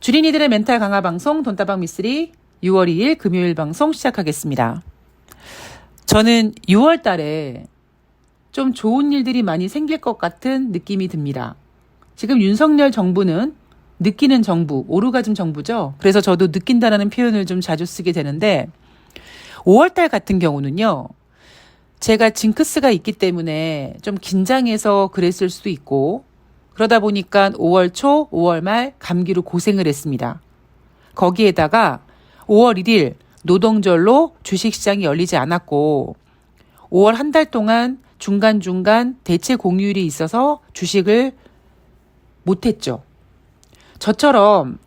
주린이들의 멘탈 강화 방송 돈다방 미쓰리 6월 2일 금요일 방송 시작하겠습니다. 저는 6월 달에 좀 좋은 일들이 많이 생길 것 같은 느낌이 듭니다. 지금 윤석열 정부는 느끼는 정부, 오르가즘 정부죠. 그래서 저도 느낀다라는 표현을 좀 자주 쓰게 되는데 5월 달 같은 경우는요. 제가 징크스가 있기 때문에 좀 긴장해서 그랬을 수도 있고 그러다 보니까 5월 초, 5월 말 감기로 고생을 했습니다. 거기에다가 5월 1일 노동절로 주식시장이 열리지 않았고 5월 한 달 동안 중간중간 대체 공휴일이 있어서 주식을 못했죠. 저처럼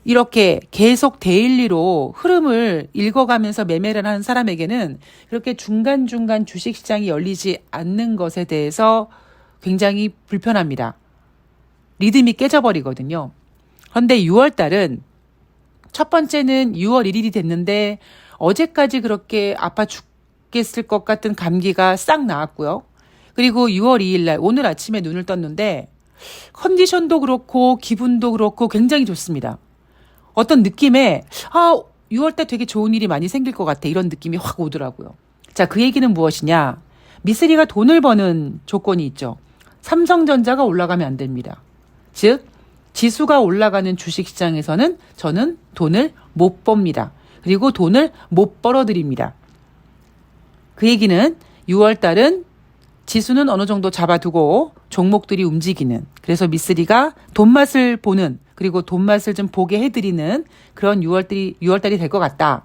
이렇게 계속 데일리로 흐름을 읽어가면서 매매를 하는 사람에게는 그렇게 중간중간 주식시장이 열리지 않는 것에 대해서 굉장히 불편합니다. 리듬이 깨져버리거든요. 그런데 6월 달은 첫 번째는 6월 1일이 됐는데 어제까지 그렇게 아파 죽겠을 것 같은 감기가 싹 나았고요. 그리고 6월 2일 날 오늘 아침에 눈을 떴는데 컨디션도 그렇고 기분도 그렇고 굉장히 좋습니다. 어떤 느낌에 6월 달 되게 좋은 일이 많이 생길 것 같아 이런 느낌이 확 오더라고요. 자, 그 얘기는 무엇이냐? 미쓰리가 돈을 버는 조건이 있죠. 삼성전자가 올라가면 안 됩니다. 즉 지수가 올라가는 주식시장에서는 저는 돈을 못 법니다. 그리고 돈을 못 벌어드립니다. 그 얘기는 6월 달은 지수는 어느 정도 잡아두고 종목들이 움직이는, 그래서 미쓰리가 돈맛을 보는, 그리고 돈맛을 좀 보게 해드리는 그런 6월달이 될 것 같다.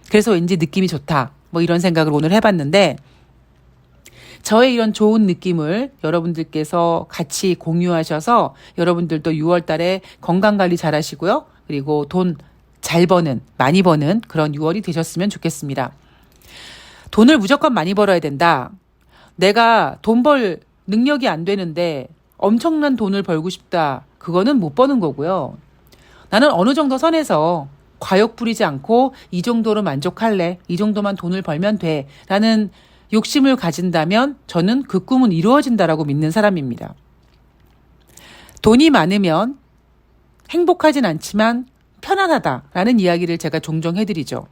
그래서 왠지 느낌이 좋다. 뭐 이런 생각을 오늘 해봤는데 저의 이런 좋은 느낌을 여러분들께서 같이 공유하셔서 여러분들도 6월달에 건강관리 잘 하시고요. 그리고 돈 잘 버는, 많이 버는 그런 6월이 되셨으면 좋겠습니다. 돈을 무조건 많이 벌어야 된다. 내가 돈 벌 능력이 안 되는데 엄청난 돈을 벌고 싶다. 그거는 못 버는 거고요. 나는 어느 정도 선에서 과욕 부리지 않고 이 정도로 만족할래. 이 정도만 돈을 벌면 돼. 라는 욕심을 가진다면 저는 그 꿈은 이루어진다라고 믿는 사람입니다. 돈이 많으면 행복하진 않지만 편안하다라는 이야기를 제가 종종 해드리죠.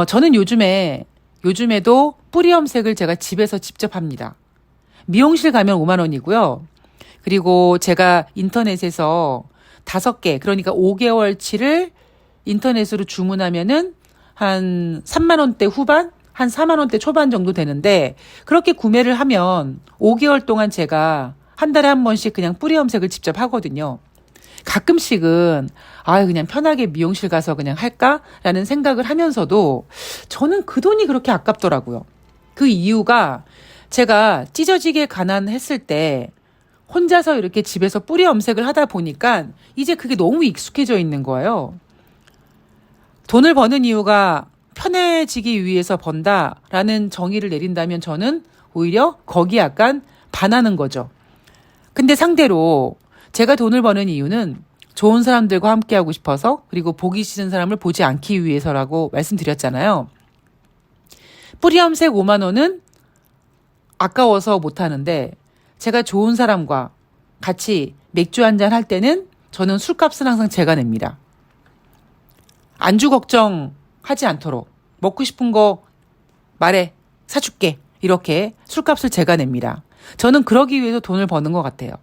저는 요즘에도 뿌리 염색을 제가 집에서 직접 합니다. 미용실 가면 5만 원이고요. 그리고 제가 인터넷에서 5개, 그러니까 5개월치를 인터넷으로 주문하면은 한 3만 원대 후반, 한 4만 원대 초반 정도 되는데 그렇게 구매를 하면 5개월 동안 제가 한 달에 한 번씩 그냥 뿌리 염색을 직접 하거든요. 가끔씩은 그냥 편하게 미용실 가서 그냥 할까라는 생각을 하면서도 저는 그 돈이 그렇게 아깝더라고요. 그 이유가 제가 찢어지게 가난했을 때 혼자서 이렇게 집에서 뿌리 염색을 하다 보니까 이제 그게 너무 익숙해져 있는 거예요. 돈을 버는 이유가 편해지기 위해서 번다라는 정의를 내린다면 저는 오히려 거기 약간 반하는 거죠. 근데 상대로 제가 돈을 버는 이유는 좋은 사람들과 함께 하고 싶어서, 그리고 보기 싫은 사람을 보지 않기 위해서라고 말씀드렸잖아요. 뿌리 염색 5만 원은 아까워서 못 하는데 제가 좋은 사람과 같이 맥주 한잔 할 때는 저는 술값은 항상 제가 냅니다. 안주 걱정하지 않도록 먹고 싶은 거 말해, 사줄게. 이렇게 술값을 제가 냅니다. 저는 그러기 위해서 돈을 버는 것 같아요.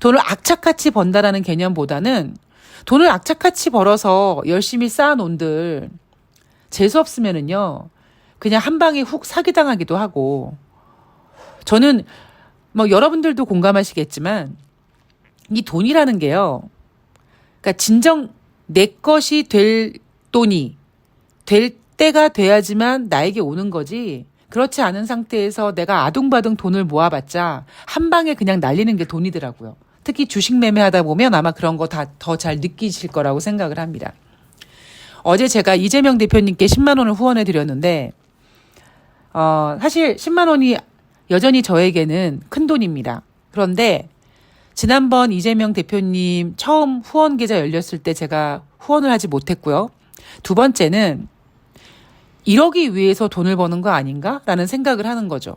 돈을 악착같이 번다라는 개념보다는 돈을 악착같이 벌어서 열심히 쌓아놓은들 재수없으면은요 그냥 한 방에 훅 사기당하기도 하고, 저는 뭐 여러분들도 공감하시겠지만 이 돈이라는 게요, 그러니까 진정 내 것이 될 돈이 될 때가 돼야지만 나에게 오는 거지, 그렇지 않은 상태에서 내가 아둥바둥 돈을 모아봤자 한 방에 그냥 날리는 게 돈이더라고요. 특히 주식 매매하다 보면 아마 그런 거 다 더 잘 느끼실 거라고 생각을 합니다. 어제 제가 이재명 대표님께 10만 원을 후원해 드렸는데 사실 10만 원이 여전히 저에게는 큰 돈입니다. 그런데 지난번 이재명 대표님 처음 후원 계좌 열렸을 때 제가 후원을 하지 못했고요. 두 번째는 이러기 위해서 돈을 버는 거 아닌가라는 생각을 하는 거죠.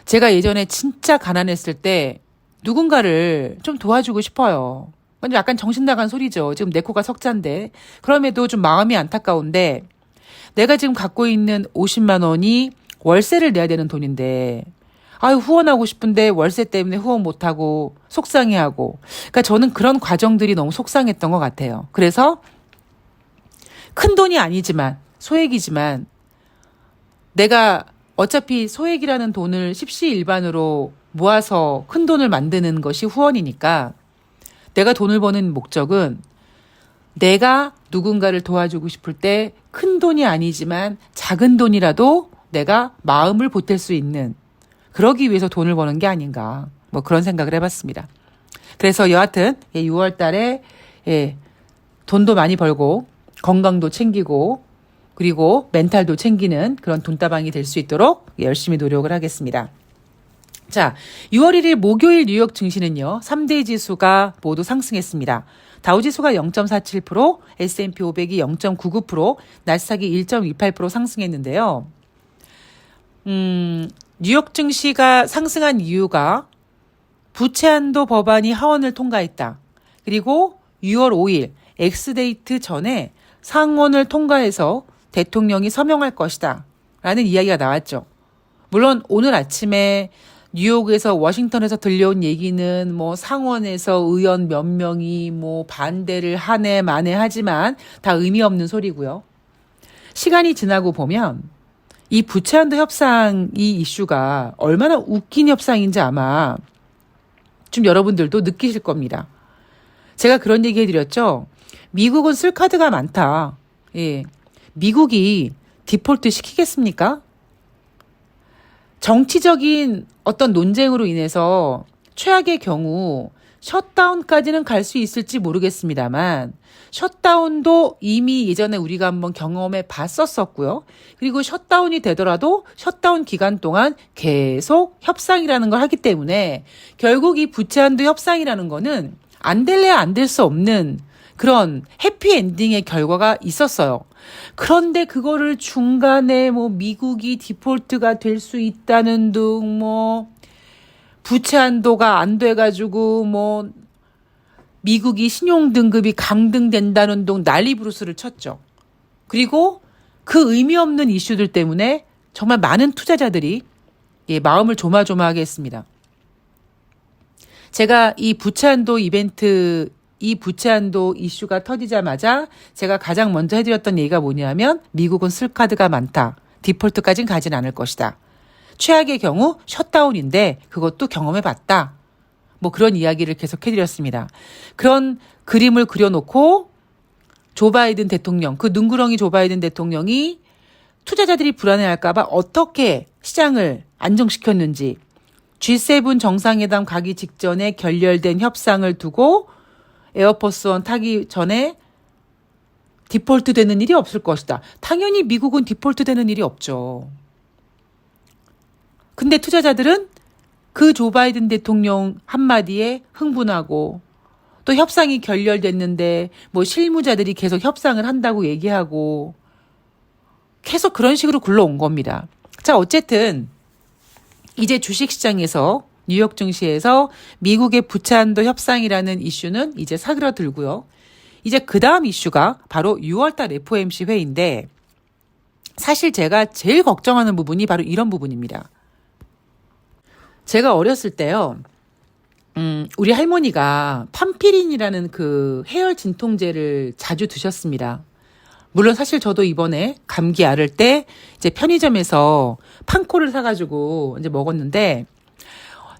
제가 예전에 진짜 가난했을 때 누군가를 좀 도와주고 싶어요. 완전 약간 정신 나간 소리죠. 지금 내 코가 석잔데. 그럼에도 좀 마음이 안타까운데 내가 지금 갖고 있는 50만 원이 월세를 내야 되는 돈인데 아유 후원하고 싶은데 월세 때문에 후원 못하고 속상해하고 그러니까 저는 그런 과정들이 너무 속상했던 것 같아요. 그래서 큰 돈이 아니지만 소액이지만 내가 어차피 소액이라는 돈을 십시일반으로 모아서 큰 돈을 만드는 것이 후원이니까 내가 돈을 버는 목적은 내가 누군가를 도와주고 싶을 때 큰 돈이 아니지만 작은 돈이라도 내가 마음을 보탤 수 있는 그러기 위해서 돈을 버는 게 아닌가 뭐 그런 생각을 해봤습니다. 그래서 여하튼 6월 달에 돈도 많이 벌고 건강도 챙기고 그리고 멘탈도 챙기는 그런 돈다방이 될 수 있도록 열심히 노력을 하겠습니다. 자, 6월 1일 목요일 뉴욕 증시는요. 3대 지수가 모두 상승했습니다. 다우지수가 0.47%, S&P 500이 0.99%, 나스닥이 1.28% 상승했는데요. 뉴욕 증시가 상승한 이유가 부채한도 법안이 하원을 통과했다. 그리고 6월 5일 엑스데이트 전에 상원을 통과해서 대통령이 서명할 것이다. 라는 이야기가 나왔죠. 물론 오늘 아침에 뉴욕에서 워싱턴에서 들려온 얘기는 뭐 상원에서 의원 몇 명이 뭐 반대를 하네 마네 하지만 다 의미 없는 소리고요. 시간이 지나고 보면 이 부채한도 협상 이 이슈가 얼마나 웃긴 협상인지 아마 좀 여러분들도 느끼실 겁니다. 제가 그런 얘기 해드렸죠. 미국은 쓸 카드가 많다. 예. 미국이 디폴트 시키겠습니까? 정치적인 어떤 논쟁으로 인해서 최악의 경우 셧다운까지는 갈 수 있을지 모르겠습니다만 셧다운도 이미 예전에 우리가 한번 경험해 봤었었고요. 그리고 셧다운이 되더라도 셧다운 기간 동안 계속 협상이라는 걸 하기 때문에 결국 이 부채한도 협상이라는 거는 안 될래야 안 될 수 없는 그런 해피엔딩의 결과가 있었어요. 그런데 그거를 중간에 뭐 미국이 디폴트가 될 수 있다는 둥 뭐 부채 한도가 안 돼가지고 뭐 미국이 신용등급이 강등된다는 둥 난리 부르스를 쳤죠. 그리고 그 의미 없는 이슈들 때문에 정말 많은 투자자들이 마음을 조마조마하게 했습니다. 제가 이 부채 한도 이벤트 이 부채 한도 이슈가 터지자마자 제가 가장 먼저 해드렸던 얘기가 뭐냐면 미국은 쓸 카드가 많다. 디폴트까지는 가진 않을 것이다. 최악의 경우 셧다운인데 그것도 경험해봤다. 뭐 그런 이야기를 계속 해드렸습니다. 그런 그림을 그려놓고 조 바이든 대통령, 그 눈구렁이 조 바이든 대통령이 투자자들이 불안해할까봐 어떻게 시장을 안정시켰는지 G7 정상회담 가기 직전에 결렬된 협상을 두고 에어포스원 타기 전에 디폴트 되는 일이 없을 것이다. 당연히 미국은 디폴트 되는 일이 없죠. 근데 투자자들은 그 조 바이든 대통령 한마디에 흥분하고 또 협상이 결렬됐는데 뭐 실무자들이 계속 협상을 한다고 얘기하고 계속 그런 식으로 굴러온 겁니다. 자, 어쨌든 이제 주식시장에서 뉴욕 증시에서 미국의 부채 한도 협상이라는 이슈는 이제 사그라들고요. 이제 그 다음 이슈가 바로 6월달 FOMC 회의인데 사실 제가 제일 걱정하는 부분이 바로 이런 부분입니다. 제가 어렸을 때요. 우리 할머니가 판피린이라는 그 해열 진통제를 자주 드셨습니다. 물론 사실 저도 이번에 감기 앓을 때 이제 편의점에서 판코를 사가지고 이제 먹었는데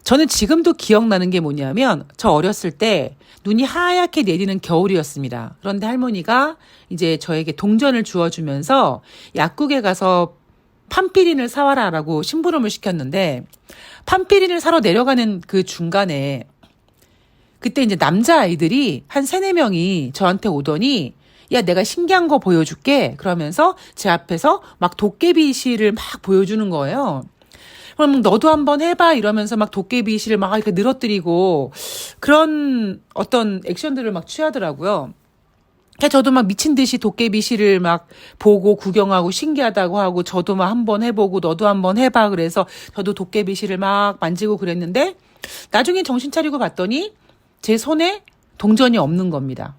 저는 지금도 기억나는 게 뭐냐면 저 어렸을 때 눈이 하얗게 내리는 겨울이었습니다. 그런데 할머니가 이제 저에게 동전을 주워주면서 약국에 가서 판피린을 사와라라고 심부름을 시켰는데 판피린을 사러 내려가는 그 중간에 그때 이제 남자아이들이 한 3-4명이 저한테 오더니 야, 내가 신기한 거 보여줄게. 그러면서 제 앞에서 막 도깨비 실을 막 보여주는 거예요. 그럼 너도 한번 해봐 이러면서 막 도깨비 실을 막 이렇게 늘어뜨리고 그런 어떤 액션들을 막 취하더라고요. 저도 막 미친 듯이 도깨비 실을 막 보고 구경하고 신기하다고 하고 저도 막 한번 해보고 너도 한번 해봐 그래서 저도 도깨비 실을 막 만지고 그랬는데 나중에 정신 차리고 봤더니 제 손에 동전이 없는 겁니다.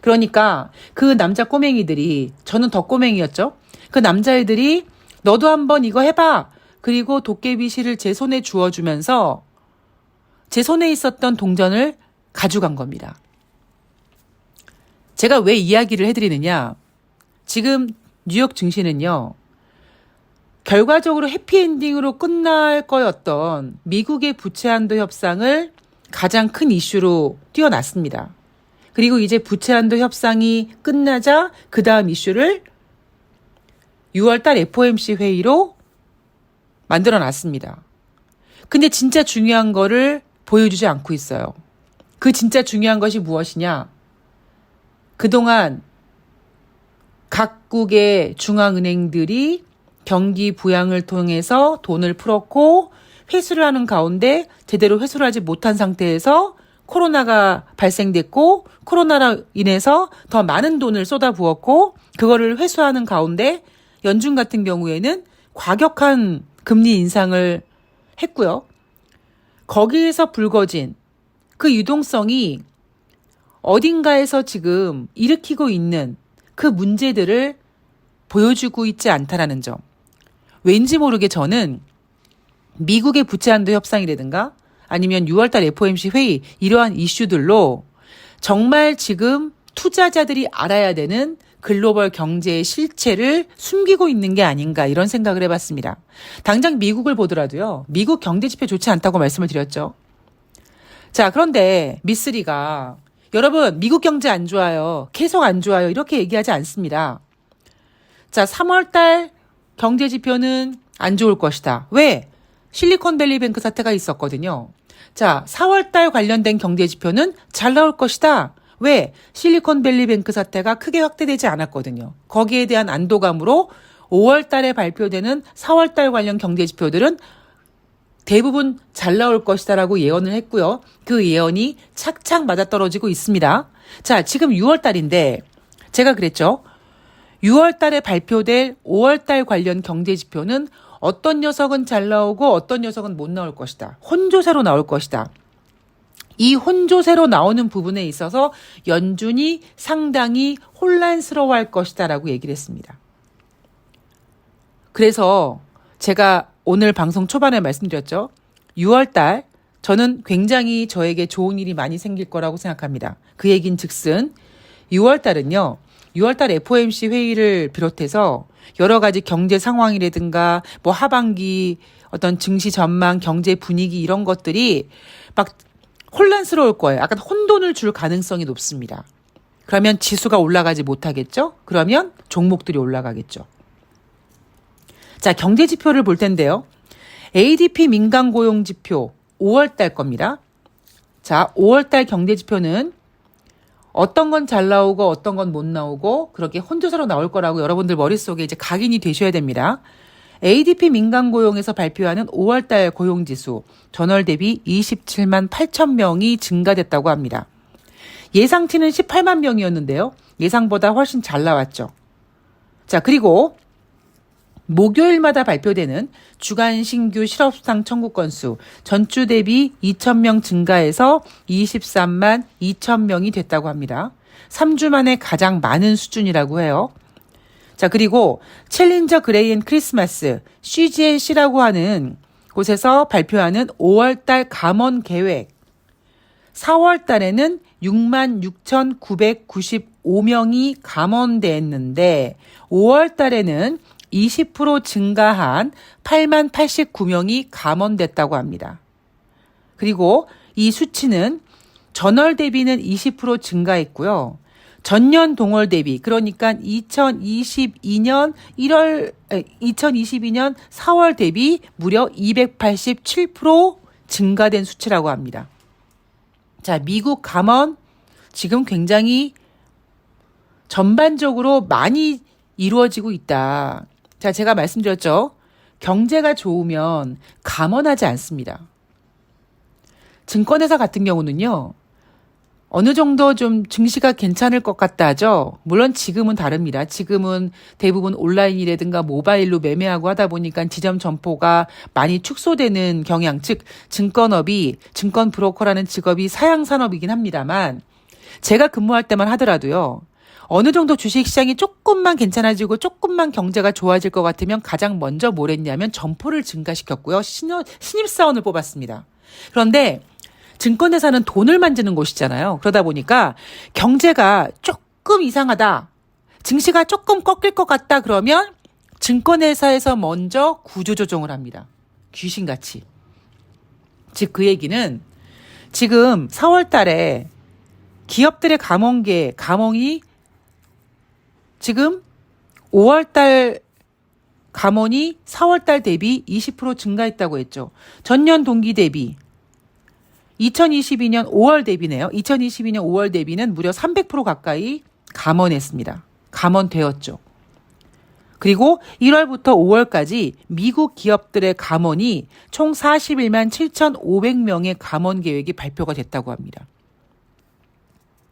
그러니까 그 남자 꼬맹이들이, 저는 더 꼬맹이였죠. 그 남자애들이 너도 한번 이거 해봐. 그리고 도깨비 실을 제 손에 주워주면서 제 손에 있었던 동전을 가져간 겁니다. 제가 왜 이야기를 해드리느냐. 지금 뉴욕 증시는요. 결과적으로 해피엔딩으로 끝날 거였던 미국의 부채 한도 협상을 가장 큰 이슈로 띄워놨습니다. 그리고 이제 부채 한도 협상이 끝나자 그 다음 이슈를 6월달 FOMC 회의로 만들어놨습니다. 근데 진짜 중요한 거를 보여주지 않고 있어요. 그 진짜 중요한 것이 무엇이냐? 그동안 각국의 중앙은행들이 경기 부양을 통해서 돈을 풀었고 회수를 하는 가운데 제대로 회수를 하지 못한 상태에서 코로나가 발생됐고 코로나로 인해서 더 많은 돈을 쏟아부었고 그거를 회수하는 가운데 연준 같은 경우에는 과격한 금리 인상을 했고요. 거기에서 불거진 그 유동성이 어딘가에서 지금 일으키고 있는 그 문제들을 보여주고 있지 않다라는 점. 왠지 모르게 저는 미국의 부채 한도 협상이라든가 아니면 6월달 FOMC 회의 이러한 이슈들로 정말 지금 투자자들이 알아야 되는 글로벌 경제의 실체를 숨기고 있는 게 아닌가 이런 생각을 해봤습니다. 당장 미국을 보더라도요. 미국 경제 지표 좋지 않다고 말씀을 드렸죠. 자, 그런데 미쓰리가 여러분 미국 경제 안 좋아요. 계속 안 좋아요. 이렇게 얘기하지 않습니다. 자, 3월달 경제 지표는 안 좋을 것이다. 왜? 실리콘밸리 뱅크 사태가 있었거든요. 자, 4월달 관련된 경제 지표는 잘 나올 것이다. 왜? 실리콘밸리 뱅크 사태가 크게 확대되지 않았거든요. 거기에 대한 안도감으로 5월달에 발표되는 4월달 관련 경제 지표들은 대부분 잘 나올 것이다라고 예언을 했고요. 그 예언이 착착 맞아떨어지고 있습니다. 자, 지금 6월달인데 제가 그랬죠. 6월달에 발표될 5월달 관련 경제 지표는 어떤 녀석은 잘 나오고 어떤 녀석은 못 나올 것이다. 혼조세로 나올 것이다. 이 혼조세로 나오는 부분에 있어서 연준이 상당히 혼란스러워할 것이다라고 얘기를 했습니다. 그래서 제가 오늘 방송 초반에 말씀드렸죠. 6월달 저는 굉장히 저에게 좋은 일이 많이 생길 거라고 생각합니다. 그 얘긴 즉슨 6월달은요. 6월달 FOMC 회의를 비롯해서 여러 가지 경제 상황이라든가 뭐 하반기 어떤 증시 전망, 경제 분위기 이런 것들이 막 혼란스러울 거예요. 약간 혼돈을 줄 가능성이 높습니다. 그러면 지수가 올라가지 못하겠죠? 그러면 종목들이 올라가겠죠. 자, 경제 지표를 볼 텐데요. ADP 민간 고용 지표 5월달 겁니다. 자, 5월달 경제 지표는 어떤 건 잘 나오고 어떤 건 못 나오고 그렇게 혼조세로 나올 거라고 여러분들 머릿속에 이제 각인이 되셔야 됩니다. ADP 민간 고용에서 발표하는 5월달 고용지수 전월 대비 27만 8천 명이 증가됐다고 합니다. 예상치는 18만 명이었는데요. 예상보다 훨씬 잘 나왔죠. 자, 그리고 목요일마다 발표되는 주간 신규 실업수당 청구 건수 전주 대비 2,000명 증가해서 23만 2천 명이 됐다고 합니다. 3주 만에 가장 많은 수준이라고 해요. 자, 그리고 챌린저 그레이 앤 크리스마스 CGNC라고 하는 곳에서 발표하는 5월달 감원 계획 4월 달에는 66,995명이 감원됐는데 5월 달에는 20% 증가한 8만 89명이 감원됐다고 합니다. 그리고 이 수치는 전월 대비는 20% 증가했고요. 전년 동월 대비 그러니까 2022년 4월 대비 무려 287% 증가된 수치라고 합니다. 자, 미국 감원 지금 굉장히 전반적으로 많이 이루어지고 있다. 자, 제가 말씀드렸죠. 경제가 좋으면 감원하지 않습니다. 증권회사 같은 경우는요. 어느 정도 좀 증시가 괜찮을 것 같다 하죠. 물론 지금은 다릅니다. 지금은 대부분 온라인이라든가 모바일로 매매하고 하다 보니까 지점 점포가 많이 축소되는 경향, 즉 증권업이 증권 브로커라는 직업이 사양 산업이긴 합니다만 제가 근무할 때만 하더라도요. 어느 정도 주식시장이 조금만 괜찮아지고 조금만 경제가 좋아질 것 같으면 가장 먼저 뭘 했냐면 점포를 증가시켰고요. 신입사원을 뽑았습니다. 그런데 증권회사는 돈을 만드는 곳이잖아요. 그러다 보니까 경제가 조금 이상하다. 증시가 조금 꺾일 것 같다 그러면 증권회사에서 먼저 구조조정을 합니다. 귀신같이. 즉 그 얘기는 지금 4월 달에 기업들의 감원이 지금 5월 달 감원이 4월 달 대비 20% 증가했다고 했죠. 전년 동기 대비 2022년 5월 대비네요. 2022년 5월 대비는 무려 300% 가까이 감원했습니다. 감원되었죠. 그리고 1월부터 5월까지 미국 기업들의 감원이 총 41만 7,500명의 감원 계획이 발표가 됐다고 합니다.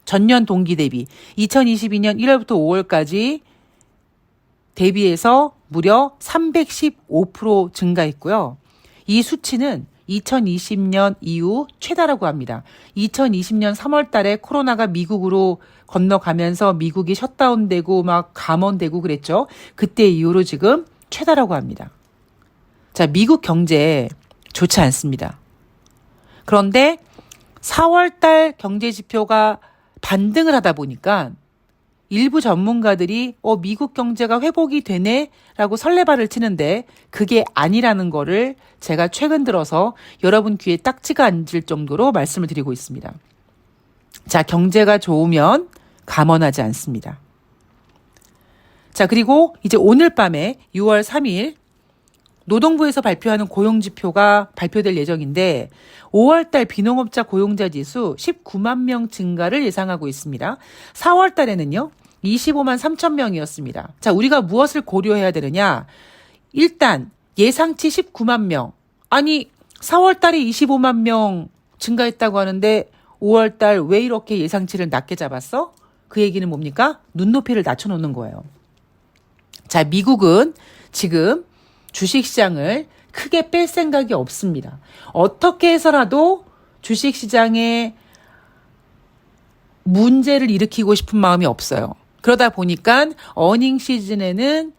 전년 동기 대비 2022년 1월부터 5월까지 대비해서 무려 315% 증가했고요. 이 수치는 2020년 이후 최다라고 합니다. 2020년 3월 달에 코로나가 미국으로 건너가면서 미국이 셧다운되고 막 감원되고 그랬죠. 그때 이후로 지금 최다라고 합니다. 자, 미국 경제 좋지 않습니다. 그런데 4월 달 경제 지표가 반등을 하다 보니까 일부 전문가들이 미국 경제가 회복이 되네라고 설레발을 치는데 그게 아니라는 거를 제가 최근 들어서 여러분 귀에 딱지가 앉을 정도로 말씀을 드리고 있습니다. 자, 경제가 좋으면 감원하지 않습니다. 자, 그리고 이제 오늘 밤에 6월 3일 노동부에서 발표하는 고용지표가 발표될 예정인데 5월달 비농업자 고용자 지수 19만 명 증가를 예상하고 있습니다. 4월 달에는요. 25만 3천 명이었습니다. 자, 우리가 무엇을 고려해야 되느냐? 일단 예상치 19만 명. 아니 4월 달에 25만 명 증가했다고 하는데 5월 달 왜 이렇게 예상치를 낮게 잡았어? 그 얘기는 뭡니까? 눈높이를 낮춰놓는 거예요. 자, 미국은 지금 주식시장을 크게 뺄 생각이 없습니다. 어떻게 해서라도 주식시장에 문제를 일으키고 싶은 마음이 없어요. 그러다 보니까 어닝 시즌에는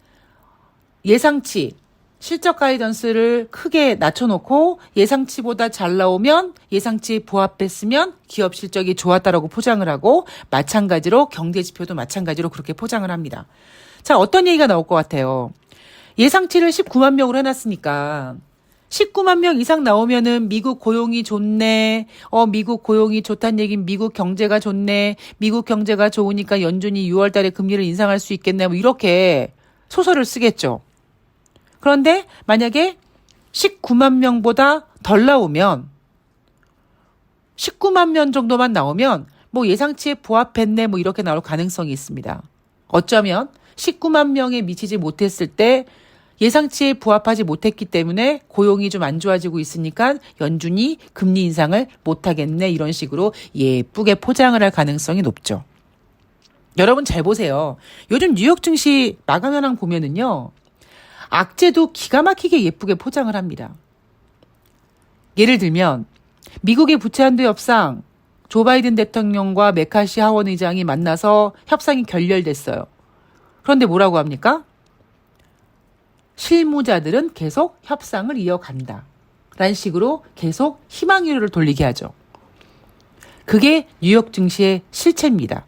예상치, 실적 가이던스를 크게 낮춰놓고 예상치보다 잘 나오면 예상치 부합했으면 기업 실적이 좋았다라고 포장을 하고 마찬가지로 경제지표도 마찬가지로 그렇게 포장을 합니다. 자, 어떤 얘기가 나올 것 같아요? 예상치를 19만 명으로 해놨으니까 19만 명 이상 나오면은 미국 고용이 좋네. 미국 고용이 좋다는 얘기는 미국 경제가 좋네. 미국 경제가 좋으니까 연준이 6월 달에 금리를 인상할 수 있겠네. 뭐 이렇게 소설을 쓰겠죠. 그런데 만약에 19만 명보다 덜 나오면 19만 명 정도만 나오면 뭐 예상치에 부합했네. 뭐 이렇게 나올 가능성이 있습니다. 어쩌면 19만 명에 미치지 못했을 때 예상치에 부합하지 못했기 때문에 고용이 좀 안 좋아지고 있으니까 연준이 금리 인상을 못하겠네 이런 식으로 예쁘게 포장을 할 가능성이 높죠. 여러분 잘 보세요. 요즘 뉴욕 증시 마감 현황 보면은요. 악재도 기가 막히게 예쁘게 포장을 합니다. 예를 들면 미국의 부채 한도 협상 조 바이든 대통령과 메카시 하원 의장이 만나서 협상이 결렬됐어요. 그런데 뭐라고 합니까? 실무자들은 계속 협상을 이어간다. 라는 식으로 계속 희망유를 돌리게 하죠. 그게 뉴욕 증시의 실체입니다.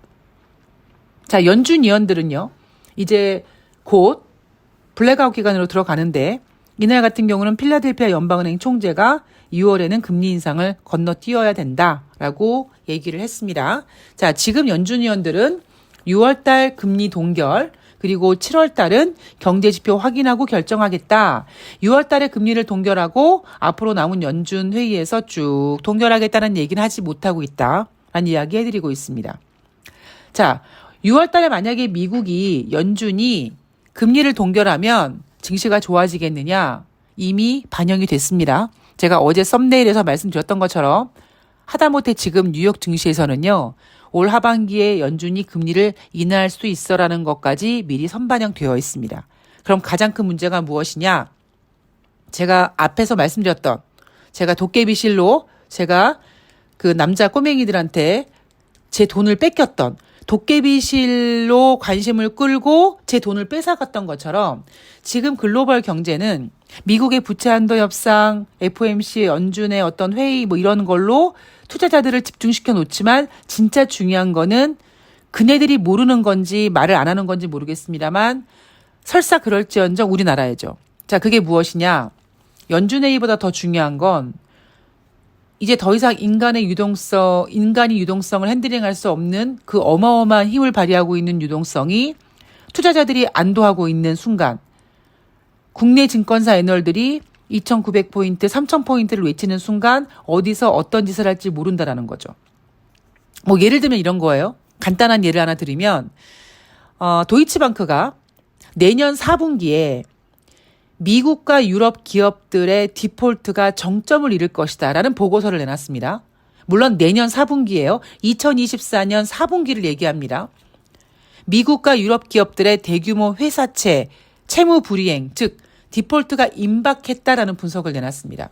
자, 연준 위원들은요. 이제 곧 블랙아웃 기간으로 들어가는데 이날 같은 경우는 필라델피아 연방은행 총재가 6월에는 금리 인상을 건너뛰어야 된다라고 얘기를 했습니다. 자, 지금 연준 위원들은 6월 달 금리 동결 그리고 7월 달은 경제지표 확인하고 결정하겠다. 6월 달에 금리를 동결하고 앞으로 남은 연준 회의에서 쭉 동결하겠다는 얘기는 하지 못하고 있다라는 이야기 해드리고 있습니다. 자, 6월 달에 만약에 미국이 연준이 금리를 동결하면 증시가 좋아지겠느냐? 이미 반영이 됐습니다. 제가 어제 썸네일에서 말씀드렸던 것처럼 하다못해 지금 뉴욕 증시에서는요. 올 하반기에 연준이 금리를 인하할 수 있어라는 것까지 미리 선반영되어 있습니다. 그럼 가장 큰 문제가 무엇이냐? 제가 앞에서 말씀드렸던 제가 도깨비실로 제가 그 남자 꼬맹이들한테 제 돈을 뺏겼던 도깨비실로 관심을 끌고 제 돈을 뺏어갔던 것처럼 지금 글로벌 경제는 미국의 부채 한도 협상, FOMC 연준의 어떤 회의 뭐 이런 걸로 투자자들을 집중시켜 놓지만 진짜 중요한 거는 그네들이 모르는 건지 말을 안 하는 건지 모르겠습니다만 설사 그럴지언정 우리나라에죠. 자, 그게 무엇이냐? 연준회의보다 더 중요한 건 이제 더 이상 인간이 유동성을 핸들링할 수 없는 그 어마어마한 힘을 발휘하고 있는 유동성이 투자자들이 안도하고 있는 순간 국내 증권사 애널들이 2,900포인트, 3,000포인트를 외치는 순간 어디서 어떤 짓을 할지 모른다라는 거죠. 뭐 예를 들면 이런 거예요. 간단한 예를 하나 드리면 도이치방크가 내년 4분기에 미국과 유럽 기업들의 디폴트가 정점을 이룰 것이다 라는 보고서를 내놨습니다. 물론 내년 4분기예요. 2024년 4분기를 얘기합니다. 미국과 유럽 기업들의 대규모 회사채, 채무 불이행, 즉 디폴트가 임박했다라는 분석을 내놨습니다.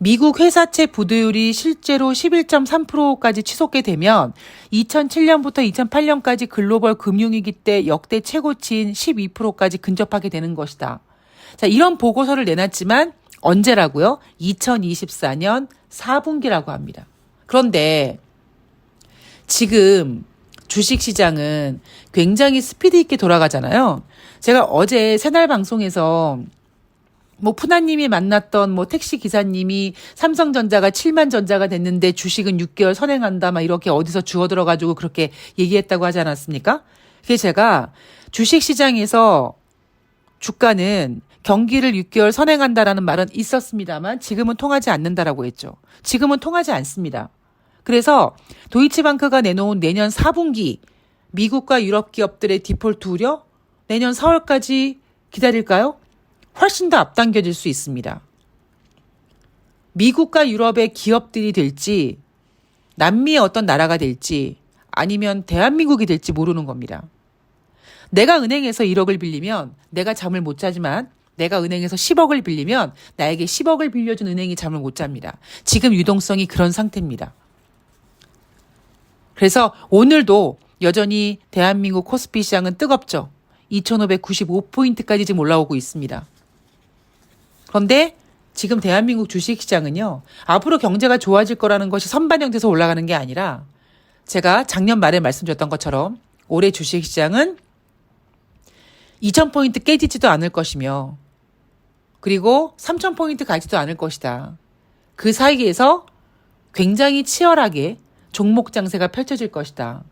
미국 회사채 부도율이 실제로 11.3%까지 치솟게 되면 2007년부터 2008년까지 글로벌 금융위기 때 역대 최고치인 12%까지 근접하게 되는 것이다. 자, 이런 보고서를 내놨지만 언제라고요? 2024년 4분기라고 합니다. 그런데 지금 주식시장은 굉장히 스피드 있게 돌아가잖아요. 제가 어제 새날 방송에서 뭐 푸나님이 만났던 뭐 택시 기사님이 삼성전자가 7만 전자가 됐는데 주식은 6개월 선행한다 막 이렇게 어디서 주워 들어가지고 그렇게 얘기했다고 하지 않았습니까? 그게 제가 주식시장에서 주가는 경기를 6개월 선행한다라는 말은 있었습니다만 지금은 통하지 않는다라고 했죠. 지금은 통하지 않습니다. 그래서 도이치방크가 내놓은 내년 4분기 미국과 유럽 기업들의 디폴트 우려 내년 4월까지 기다릴까요? 훨씬 더 앞당겨질 수 있습니다. 미국과 유럽의 기업들이 될지 남미의 어떤 나라가 될지 아니면 대한민국이 될지 모르는 겁니다. 내가 은행에서 1억을 빌리면 내가 잠을 못 자지만 내가 은행에서 10억을 빌리면 나에게 10억을 빌려준 은행이 잠을 못 잡니다. 지금 유동성이 그런 상태입니다. 그래서 오늘도 여전히 대한민국 코스피 시장은 뜨겁죠. 2,595포인트까지 지금 올라오고 있습니다. 그런데 지금 대한민국 주식시장은요. 앞으로 경제가 좋아질 거라는 것이 선반영돼서 올라가는 게 아니라 제가 작년 말에 말씀드렸던 것처럼 올해 주식시장은 2,000포인트 깨지지도 않을 것이며 그리고 3,000포인트 가지도 않을 것이다. 그 사이에서 굉장히 치열하게 종목 장세가 펼쳐질 것이다.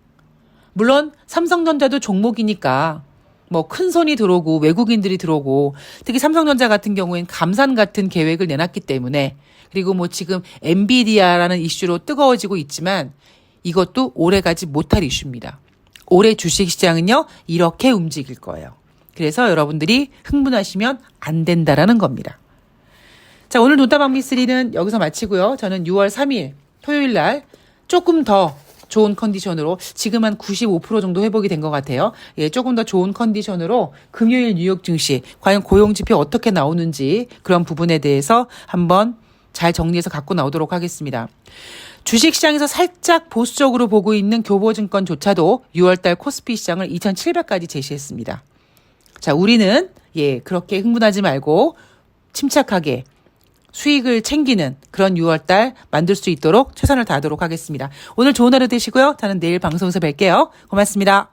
물론 삼성전자도 종목이니까 뭐 큰 손이 들어오고 외국인들이 들어오고 특히 삼성전자 같은 경우엔 감산 같은 계획을 내놨기 때문에 그리고 뭐 지금 엔비디아라는 이슈로 뜨거워지고 있지만 이것도 오래 가지 못할 이슈입니다. 올해 주식시장은요 이렇게 움직일 거예요. 그래서 여러분들이 흥분하시면 안 된다라는 겁니다. 자, 오늘 돈다방 미쓰리는 여기서 마치고요. 저는 6월 3일 토요일 날 조금 더 좋은 컨디션으로 지금 한 95% 정도 회복이 된 것 같아요. 예, 조금 더 좋은 컨디션으로 금요일 뉴욕 증시 과연 고용 지표 어떻게 나오는지 그런 부분에 대해서 한번 잘 정리해서 갖고 나오도록 하겠습니다. 주식시장에서 살짝 보수적으로 보고 있는 교보증권조차도 6월달 코스피 시장을 2,700까지 제시했습니다. 자, 우리는 그렇게 흥분하지 말고 침착하게 수익을 챙기는 그런 6월달 만들 수 있도록 최선을 다하도록 하겠습니다. 오늘 좋은 하루 되시고요. 저는 내일 방송에서 뵐게요. 고맙습니다.